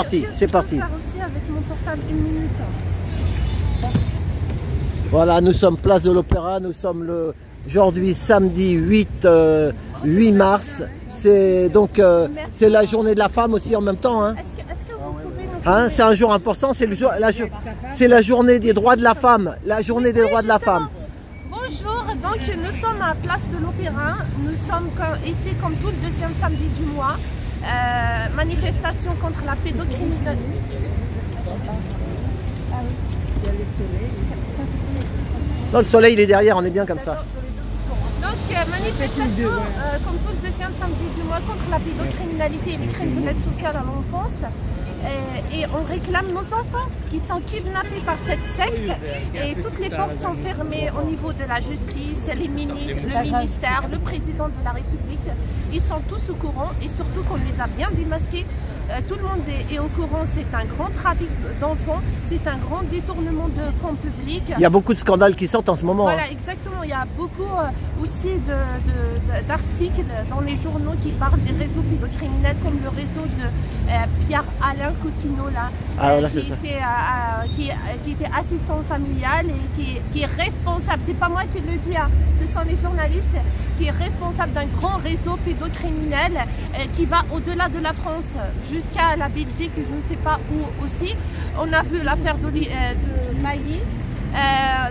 C'est parti. Faire aussi avec mon portable 1 minute. Voilà, nous sommes place de l'Opéra, nous sommes aujourd'hui samedi 8 mars. C'est donc c'est la journée de la femme aussi en même temps. Hein. Est-ce que vous pouvez nous C'est un jour important, c'est la journée des droits de la femme. La journée des droits de la femme. Bonjour, donc nous sommes à place de l'Opéra. Nous sommes ici comme tout le deuxième samedi du mois. Manifestation contre la pédocriminalité. Non, le soleil il est derrière, on est bien comme ça. Donc manifestation comme tout le deuxième samedi du mois contre la pédocriminalité et les crimes de l'aide sociale à l'enfance. Et on réclame nos enfants qui sont kidnappés par cette secte et toutes les portes sont fermées au niveau de la justice, les ministres, le ministère, le président de la République. Ils sont tous au courant et surtout qu'on les a bien démasqués. Tout le monde est au courant, c'est un grand trafic d'enfants, c'est un grand détournement de fonds publics. Il y a beaucoup de scandales qui sortent en ce moment. Voilà, exactement. Il y a beaucoup aussi d'articles dans les journaux qui parlent des réseaux pédocriminels comme le réseau de Pierre-Alain Coutinho, là, qui était assistant familial et qui est responsable, c'est pas moi qui le dis, hein, ce sont les journalistes, qui est responsable d'un grand réseau pédocriminel qui va au-delà de la France, jusqu'à la Belgique, je ne sais pas où aussi. On a vu l'affaire de Bailly,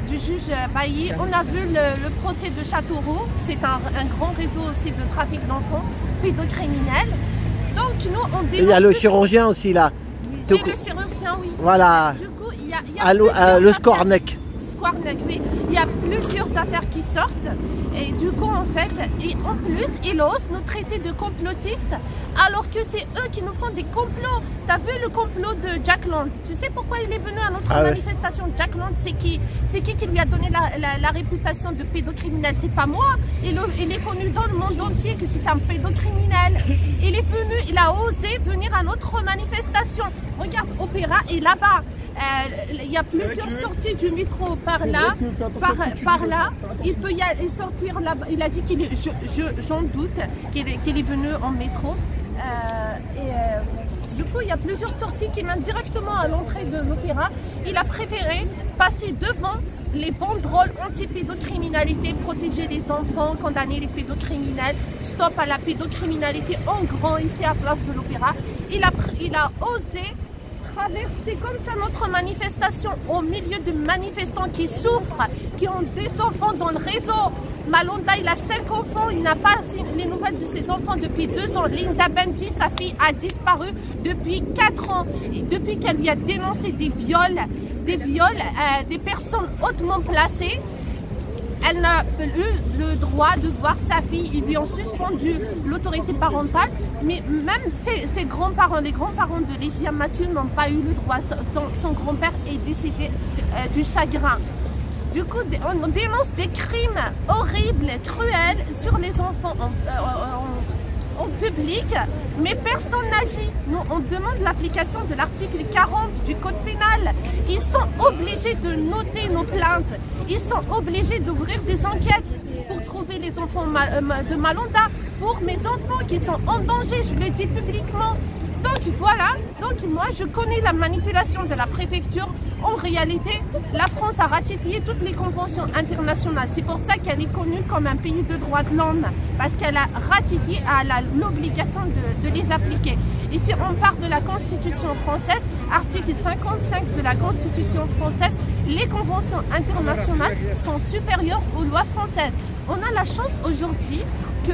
du juge Bailly. On a vu le procès de Châteauroux. C'est un grand réseau aussi de trafic d'enfants pédocriminels. Donc nous, on dénonce. Il y a le chirurgien aussi là. Et le chirurgien, oui. Voilà. Du coup, il y a le Scornec. Oui. Il y a plusieurs affaires qui sortent et du coup en fait, et en plus ils osent nous traiter de complotistes alors que c'est eux qui nous font des complots. T'as vu le complot de Jack Lang? Tu sais pourquoi il est venu à notre manifestation? Jack Lang, c'est qui lui a donné la réputation de pédocriminel? C'est pas moi. Il est connu dans le monde entier que c'est un pédocriminel. Il est venu, il a osé venir à notre manifestation. Regarde, Opéra est là-bas. Il y a plusieurs sorties du métro par là, par là. Il peut y aller sortir là-bas. Il a dit qu'il est, j'en doute, qu'il est venu en métro. Du coup, il y a plusieurs sorties qui mènent directement à l'entrée de l'Opéra. Il a préféré passer devant les banderoles anti-pédocriminalité, protéger les enfants, condamner les pédocriminels, stop à la pédocriminalité en grand ici à place de l'Opéra. Il a osé traverser comme ça notre manifestation au milieu de manifestants qui souffrent, qui ont des enfants dans le réseau. Malonda, il a 5 enfants, il n'a pas les nouvelles de ses enfants depuis 2 ans. Linda Benji, sa fille, a disparu depuis 4 ans. Et depuis qu'elle lui a dénoncé des viols, des personnes hautement placées. Elle n'a eu le droit de voir sa fille. Ils lui ont suspendu l'autorité parentale. Mais même ses grands-parents, les grands-parents de Lydia Mathieu n'ont pas eu le droit. Son grand-père est décédé du chagrin. Du coup, on dénonce des crimes horribles, cruels sur les enfants en public, mais personne n'agit. Nous, on demande l'application de l'article 40 du Code pénal. Ils sont obligés de noter nos plaintes. Ils sont obligés d'ouvrir des enquêtes pour trouver les enfants de Malonda, pour mes enfants qui sont en danger, je le dis publiquement. Donc voilà, moi je connais la manipulation de la préfecture. En réalité, la France a ratifié toutes les conventions internationales. C'est pour ça qu'elle est connue comme un pays de droits de l'homme, parce qu'elle a ratifié, elle a l'obligation de les appliquer. Ici, on part de la Constitution française, article 55 de la Constitution française. Les conventions internationales sont supérieures aux lois françaises. On a la chance aujourd'hui que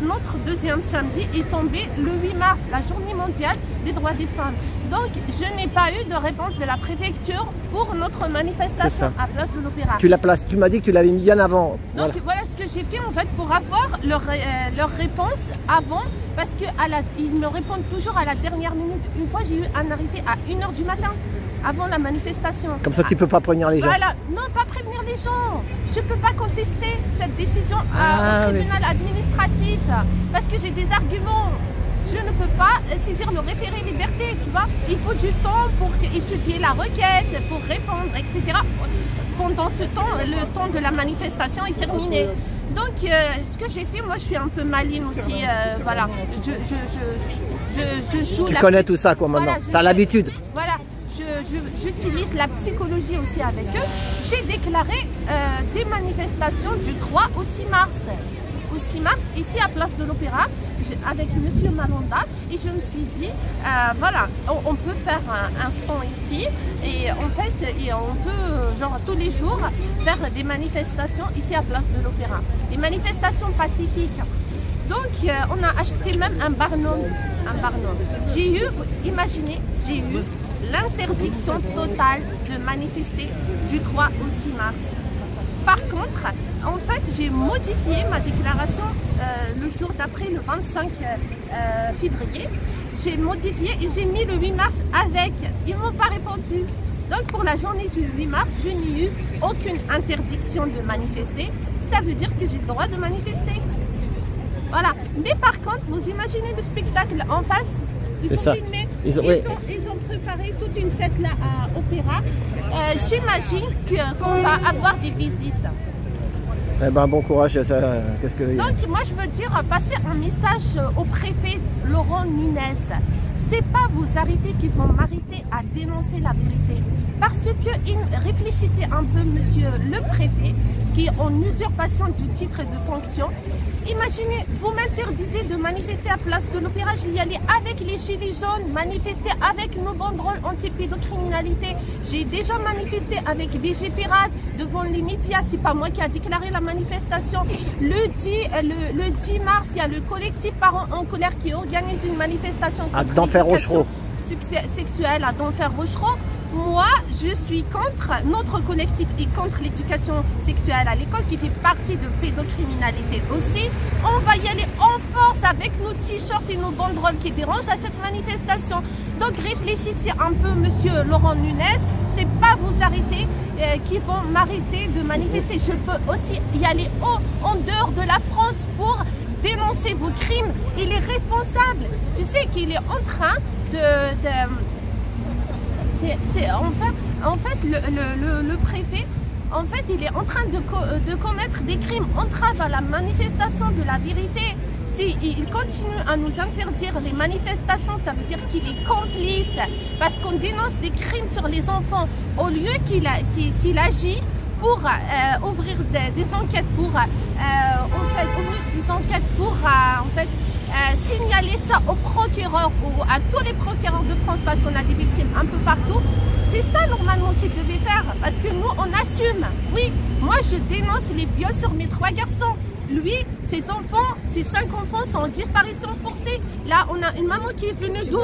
notre deuxième samedi est tombé le 8 mars, la journée mondiale des droits des femmes. Donc, je n'ai pas eu de réponse de la préfecture pour notre manifestation à place de l'Opéra. Tu m'as dit que tu l'avais mis bien avant. Donc, voilà ce que j'ai fait en fait pour avoir leur réponse avant, parce qu'ils me répondent toujours à la dernière minute. Une fois, j'ai eu un arrêté à 1 h du matin, avant la manifestation. Comme ça, tu ne peux pas prévenir les gens. Voilà, non, pas prévenir les gens. Je ne peux pas contester cette décision au tribunal administratif, parce que j'ai des arguments. Je ne peux pas saisir le référé liberté, tu vois. Il faut du temps pour étudier la requête, pour répondre, etc. Pendant ce temps, le temps de la manifestation est terminé. Donc, ce que j'ai fait, moi, je suis un peu maligne aussi. Voilà, je joue. Tu connais tout ça quoi maintenant, voilà, tu as l'habitude. Voilà, j'utilise la psychologie aussi avec eux. J'ai déclaré des manifestations du 3 au 6 mars. Au 6 mars, ici à Place de l'Opéra, avec Monsieur Malonda, et je me suis dit, voilà, on peut faire un stand ici, et en fait, on peut, genre tous les jours, faire des manifestations ici à Place de l'Opéra. Des manifestations pacifiques. Donc, on a acheté même un barnum. J'ai eu, imaginez, j'ai eu l'interdiction totale de manifester du 3 au 6 mars. Par contre, en fait, j'ai modifié ma déclaration le jour d'après, le 25 février. J'ai modifié et j'ai mis le 8 mars avec. Ils ne m'ont pas répondu. Donc pour la journée du 8 mars, je n'ai eu aucune interdiction de manifester. Ça veut dire que j'ai le droit de manifester. Voilà. Mais par contre, vous imaginez le spectacle en face. Ils ont filmé, ils ont préparé toute une fête là à Opéra. J'imagine qu'on va avoir des visites. Eh ben, bon courage. Qu'est-ce que... Donc moi je veux dire, passer un message au préfet Laurent Nunez. C'est pas vous arrêter qui vont m'arrêter à dénoncer la vérité. Parce que réfléchissez un peu, monsieur le préfet, qui est en usurpation du titre de fonction. Imaginez, vous m'interdisez de manifester à Place de l'Opéra, je vais y aller avec les gilets jaunes, manifester avec nos banderoles anti-pédocriminalité. J'ai déjà manifesté avec VG Pirate devant les médias, c'est pas moi qui a déclaré la manifestation. Le 10 mars, il y a le collectif Parents en colère qui organise une manifestation à Denfert-Rochereau sexuelle à Denfert-Rochereau. Moi, je suis contre notre collectif et contre l'éducation sexuelle à l'école qui fait partie de pédocriminalité aussi. On va y aller en force avec nos t-shirts et nos banderoles qui dérangent à cette manifestation. Donc réfléchissez un peu, monsieur Laurent Nunez. C'est pas vous arrêter qui vont m'arrêter de manifester. Je peux aussi y aller en dehors de la France pour dénoncer vos crimes. Il est responsable. Tu sais qu'il est en train en fait, le préfet, en fait, il est en train de commettre des crimes, entrave à la manifestation de la vérité. S'il continue à nous interdire les manifestations, ça veut dire qu'il est complice, parce qu'on dénonce des crimes sur les enfants, au lieu qu'il agit pour ouvrir des enquêtes, pour signaler ça aux procureurs ou à tous les procureurs de France, parce qu'on a des victimes un peu partout. C'est ça normalement qu'il devait faire, parce que nous on assume. Oui, moi je dénonce les viols sur mes 3 garçons. Lui, ses enfants, ses 5 enfants sont en disparition forcée. Là, on a une maman qui est venue d'où?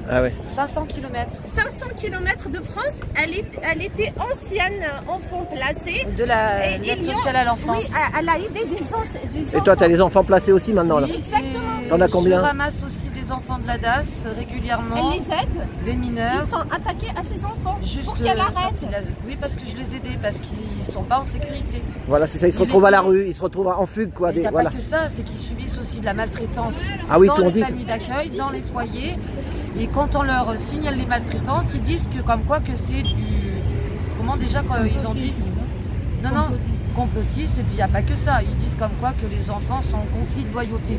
Ah ouais. 500 km. 500 km de France. Elle était ancienne enfant placée. De l'aide sociale à l'enfance. Oui, elle a aidé des enfants. Et toi, tu as les enfants placés aussi maintenant là? Oui, exactement. T'en as combien? Je ramasse aussi des enfants de la DAS régulièrement. Elle les aide. Des mineurs. Ils sont attaqués à ses enfants. Juste pour qu'elle arrête. Oui, parce que je les aidais, parce qu'ils ne sont pas en sécurité. Voilà, c'est ça, ils se retrouvent à la rue, ils se retrouvent en fugue quoi. Il n'y a pas que ça, c'est qu'ils subissent aussi de la maltraitance dans les familles d'accueil, dans les foyers. Et quand on leur signale les maltraitances, ils disent que comme quoi que c'est du... Comment déjà quand ils ont dit? Non, complotiste, et puis il n'y a pas que ça. Ils disent comme quoi que les enfants sont en conflit de loyauté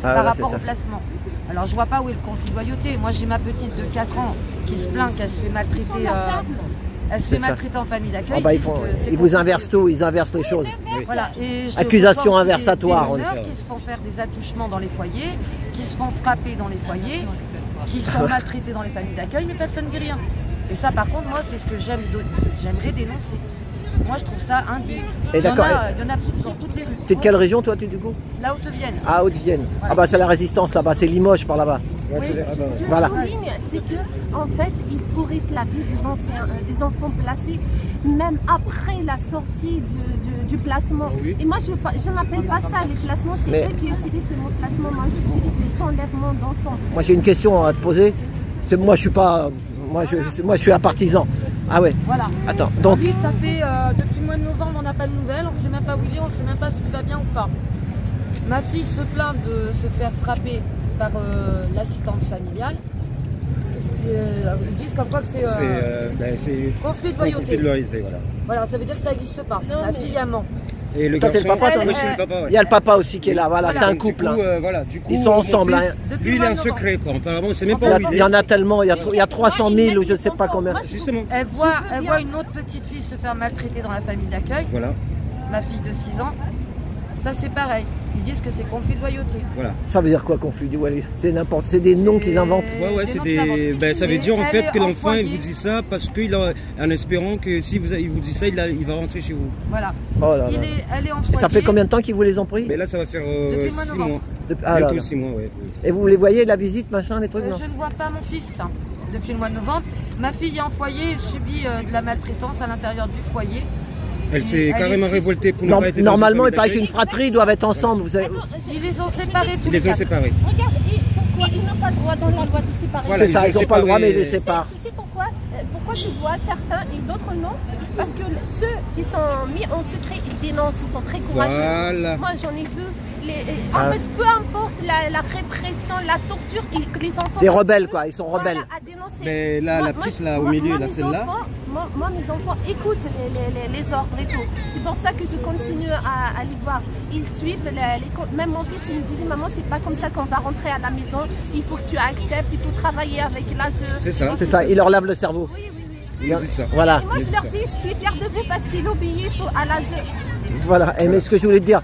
par rapport au placement. Alors je vois pas où est le conflit de loyauté. Moi j'ai ma petite de 4 ans qui se plaint qu'elle se fait maltraiter. Elle se fait maltraiter en famille d'accueil. Ah bah, ils vous inversent tout, ils inversent les choses. Voilà. Accusation inversatoire. Des mineurs qui se font faire des attouchements dans les foyers, qui se font frapper dans les foyers, qui sont maltraités dans les familles d'accueil, mais personne ne dit rien. Et ça par contre, moi c'est ce que j'aimerais dénoncer. Moi je trouve ça indigne. Il y en a dans toutes les rues. T'es de quelle région toi, du coup? La Haute-Vienne. Ah, Haute-Vienne. Voilà. Ah bah c'est la résistance là-bas, c'est Limoges par là-bas. Oui, je souligne, c'est que en fait, ils pourrissent la vie des enfants placés, même après la sortie du placement. Oui. Et moi, je n'appelle pas ça les placements, c'est eux qui utilisent ce mot placement. Moi, j'utilise les enlèvements d'enfants. Moi, j'ai une question à te poser. Moi, je suis pas, moi, je suis un partisan. Ah ouais. Voilà. Attends. Donc. Lui, ça fait depuis le mois de novembre, on n'a pas de nouvelles, on ne sait même pas où il est, on ne sait même pas s'il va bien ou pas. Ma fille se plaint de se faire frapper par l'assistante familiale. Ils disent comme quoi que c'est conflit de loyauté. Voilà, ça veut dire que ça n'existe pas. Non, ma fille a ment. Et le Toi, t'es garçon, le papa, toi? moi je suis le papa. Ouais. Il y a le papa aussi qui est là, voilà, c'est un Donc, couple. Du coup, Hein. voilà, du coup, Ils sont ensemble. Fils, Hein. lui, il est en secret, quoi. Apparemment, on sait même pas où Il il y est. en a tellement, il y a 300 000 ou je sais pas combien. Justement. Elle voit une autre petite fille se faire maltraiter dans la famille d'accueil. Voilà. Ma fille de 6 ans. Ça, c'est pareil. Ils disent que c'est conflit de loyauté. Voilà. Ça veut dire quoi, conflit du Wally? C'est n'importe, c'est des noms qu'ils inventent. Ouais, c'est des. Ben, ça veut dire en fait que l'enfant il vous dit ça parce qu'il a en espérant que si il vous dit ça, il va rentrer chez vous. Voilà. Oh là là. Elle est en foyer. Ça fait combien de temps qu'ils vous les ont pris? Mais là, ça va faire Depuis le mois 6 de mois. novembre. Bientôt 6 mois, ouais. Et vous les voyez, la visite, machin, les trucs, non? Je ne vois pas mon fils depuis le mois de novembre. Ma fille est en foyer et subit de la maltraitance à l'intérieur du foyer. Elle s'est carrément révoltée pour ne pas être dans Normalement, une il paraît famille qu'une fratrie doivent être ensemble. Vous savez. Ils les ont séparés tous Ils les les ont quatre. séparés. Regarde, pourquoi ils n'ont pas le droit dans la loi de séparer? Voilà, C'est ça, ils n'ont pas le droit, mais ils les Tu séparent. sais pourquoi tu vois certains et d'autres non? Parce que ceux qui sont mis en secret, ils dénoncent, ils sont très courageux. Voilà. Moi, j'en ai vu. En fait, peu importe la répression, la torture, les enfants... Des rebelles, quoi, ils sont rebelles. Voilà, à dénoncer. Mais là, la petite là au milieu, là, celle-là. Moi, mes enfants écoutent les ordres et tout. C'est pour ça que je continue à les voir. Ils suivent même mon fils, il me disait, maman, c'est pas comme ça qu'on va rentrer à la maison. Il faut que tu acceptes, il faut travailler avec l'ASE. C'est ça. C'est ça, ils leur lavent le cerveau. Oui. Ils disent ça. Voilà. Et moi, je leur dis, je suis fière de vous parce qu'ils obéissent à l'ASE. Voilà. Mais ce que je voulais te dire,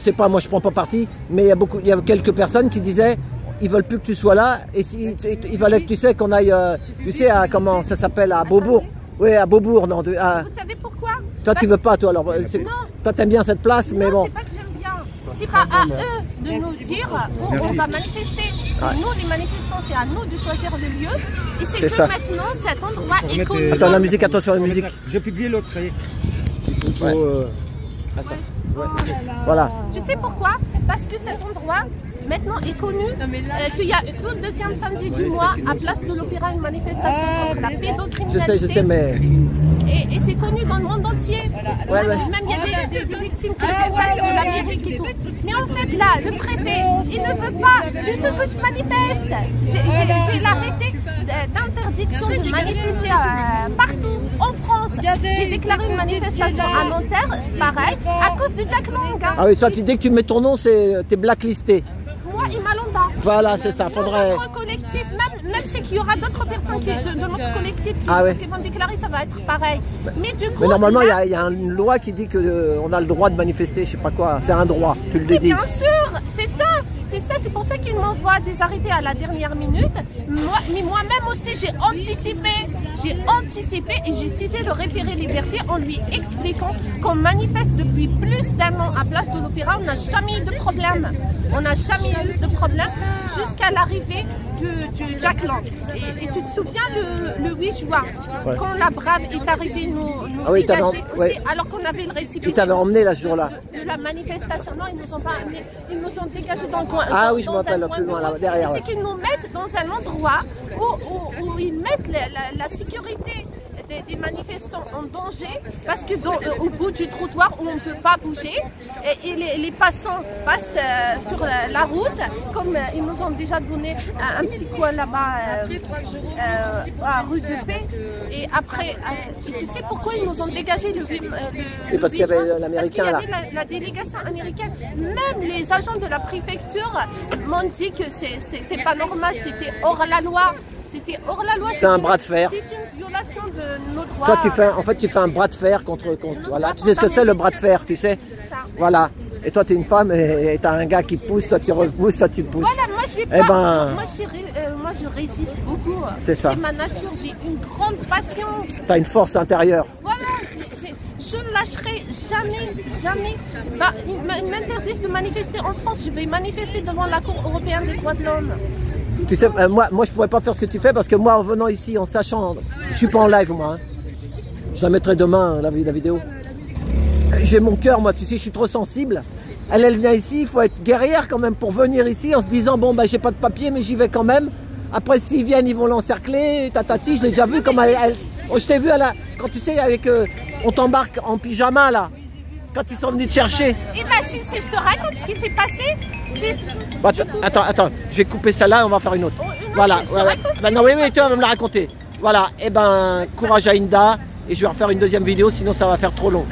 c'est pas moi, je prends pas parti, mais il y a quelques personnes qui disaient, ils veulent plus que tu sois là, et ils veulent que tu sais qu'on aille, tu sais, à comment ça s'appelle, à Beaubourg. Oui, à Beaubourg, non. Vous savez pourquoi? Toi, tu veux pas, toi, alors. Toi, t'aimes bien cette place, mais bon. Non, c'est pas que j'aime bien. C'est pas à eux de nous dire où on va manifester. C'est nous les manifestants, c'est à nous de choisir le lieu. Et c'est que ça. maintenant cet endroit est connu. Attends, la musique, attention, la musique. J'ai publié l'autre, ça y est. Ouais. Attends. Ouais. Voilà. Tu sais pourquoi? Parce que cet endroit maintenant est connu, qu'il y a tout le deuxième samedi du mois à Place de l'Opéra une manifestation contre la pédocriminalité. Je sais, mais... Et c'est connu dans le monde entier. Ouais. Même il y a des victimes qui viennent en Amérique et tout. Mais en fait là, le préfet, il ne veut pas du tout que je manifeste. J'ai l'arrêté d'interdiction de manifester partout en France. J'ai déclaré une manifestation à Nanterre, pareil, à cause de Jack Lang. Ah oui, toi, tu dis que tu mets ton nom, t'es blacklisté. Moi, Imalonda. Voilà, c'est ça, faudrait... Notre collectif, même si qu'il y aura d'autres personnes de notre collectif qui vont déclarer, ça va être pareil. Mais du coup... Mais normalement, il y a une loi qui dit qu'on a le droit de manifester, je sais pas quoi. C'est un droit, tu le dis. Bien sûr, c'est ça. C'est pour ça qu'ils m'envoient des arrêtés à la dernière minute. Mais moi-même aussi, j'ai anticipé et j'ai saisi le référé liberté en lui expliquant qu'on manifeste depuis plus d'1 an à Place de l'Opéra. On n'a jamais eu de problème. On n'a jamais eu de problème jusqu'à l'arrivée du Jack Lang. Et tu te souviens le 8 juin, quand la Brave est arrivée nous dégager aussi, alors qu'on avait le récipient. Ils t'avaient emmené là ce jour-là. De la manifestation. Non, ils ne nous ont pas amenés. Ils nous ont dégagés dans le coin. Ah oui, je me rappelle, plus loin, là, derrière. C'est qu'ils nous mettent dans un endroit où ils mettent la sécurité des manifestants en danger parce que au bout du trottoir où on ne peut pas bouger et les passants passent sur la route comme ils nous ont déjà donné un petit coin là-bas à rue de Paix et après tu sais pourquoi ils nous ont dégagé le parce qu'il y avait l'américain là. Parce qu'il y avait la délégation américaine. Même les agents de la préfecture m'ont dit que c'était pas normal, c'était hors la loi. C'était hors la loi. C'est un bras de fer. C'est une violation de nos droits. Toi, tu fais un bras de fer contre voilà. Tu sais ce que c'est le bras de fer, tu sais. Voilà. Et toi, tu es une femme et tu as un gars qui pousse, toi tu repousses, toi tu pousses. Voilà, moi je vais pas. Moi je résiste beaucoup. C'est ça. C'est ma nature, j'ai une grande patience. Tu as une force intérieure. Voilà, je ne lâcherai jamais. Bah, ils m'interdisent de manifester en France, je vais manifester devant la Cour européenne des droits de l'homme. Tu sais, moi je pourrais pas faire ce que tu fais parce que moi en venant ici, en sachant, je suis pas en live moi. Hein. Je la mettrai demain la vidéo. J'ai mon cœur moi, tu sais, je suis trop sensible. Elle vient ici, il faut être guerrière quand même pour venir ici en se disant bon bah j'ai pas de papier mais j'y vais quand même. Après s'ils viennent ils vont l'encercler, tatati, je l'ai déjà vu comme elle je t'ai vu quand tu sais avec on t'embarque en pyjama là. Quand ils sont venus te chercher. Imagine si je te raconte ce qui s'est passé. Bon, attends, je vais couper celle-là et on va faire une autre. Voilà. Non, oui, tu vas me la raconter. Voilà, et ben, courage à Inda et je vais refaire une deuxième vidéo, sinon ça va faire trop long.